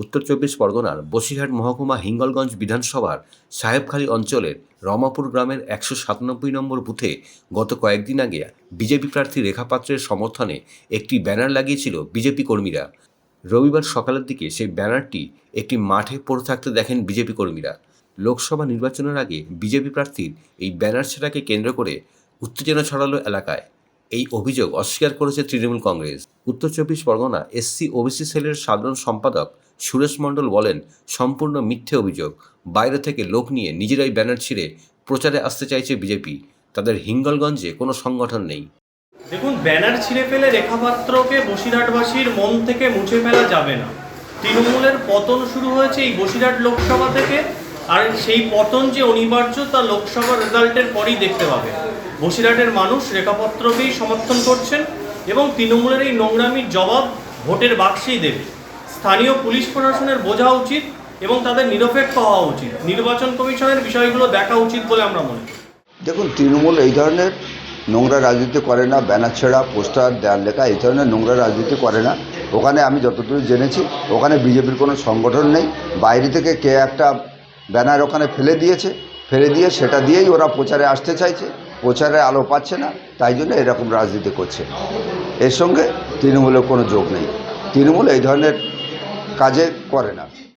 উত্তর চব্বিশ পরগনার বসিরহাট মহকুমা হিঙ্গলগঞ্জ বিধানসভার সাহেবখালী অঞ্চলের রমাপুর গ্রামের ১৯৭ নম্বর বুথে গত কয়েকদিন আগে বিজেপি প্রার্থী রেখা পাত্রের সমর্থনে একটি ব্যানার লাগিয়েছিল বিজেপি কর্মীরা। রবিবার সকালের দিকে সেই ব্যানারটি একটি মাঠে পড়ে থাকতে দেখেন বিজেপি কর্মীরা। লোকসভা নির্বাচনের আগে বিজেপি প্রার্থীর এই ব্যানার ছেঁড়াকে কেন্দ্র করে উত্তেজনা ছড়ালো এলাকায়। এই অভিযোগ অস্বীকার করেছে তৃণমূল কংগ্রেস। উত্তর চব্বিশ পরগনা এসসি ওবিসি সেলের সাধারণ সম্পাদক সুরেশ মণ্ডল বলেন, সম্পূর্ণ মিথ্যে অভিযোগ। বাইরে থেকে লোক নিয়ে নিজেরাই ব্যানার ছিঁড়ে প্রচারে আসতে চাইছে বিজেপি। তাদের হিঙ্গলগঞ্জে কোনো সংগঠন নেই। দেখুন, ব্যানার ছিঁড়ে ফেলে রেখা পাত্রকে বসিরহাটবাসীর মন থেকে মুছে ফেলা যাবে না। তৃণমূলের পতন শুরু হয়েছে এই বসিরহাট লোকসভা থেকে, আর সেই পতন যে অনিবার্য তা লোকসভা রেজাল্টের পরেই দেখতে পাবে। বসিরহাটের মানুষ রেখা পাত্রকেই সমর্থন করছেন এবং তৃণমূলের এই নোংরামির জবাব ভোটের বাক্সেই দেবে। স্থানীয় পুলিশ প্রশাসনের বোঝা উচিত এবং তাদের নিরপেক্ষ হওয়া উচিত। নির্বাচন কমিশনের বিষয়গুলো দেখা উচিত বলে আমরা মনে করি। দেখুন, তৃণমূল এই ধরনের নোংরা রাজনীতি করে না। ব্যানার ছেঁড়া, পোস্টার, দেয়াল লেখা এই ধরনের নোংরা রাজনীতি করে না। ওখানে আমি যতদূর জেনেছি ওখানে বিজেপির কোনো সংগঠন নেই। বাইরে থেকে কে একটা ব্যানার ওখানে ফেলে দিয়ে সেটা দিয়েই ওরা প্রচারে আসতে চাইছে। প্রচারে আলো পাচ্ছে না, তাই জন্য এরকম রাজনীতি করছে। এর সঙ্গে তৃণমূলের কোনো যোগ নেই। তৃণমূল এই ধরনের কাজে করে না।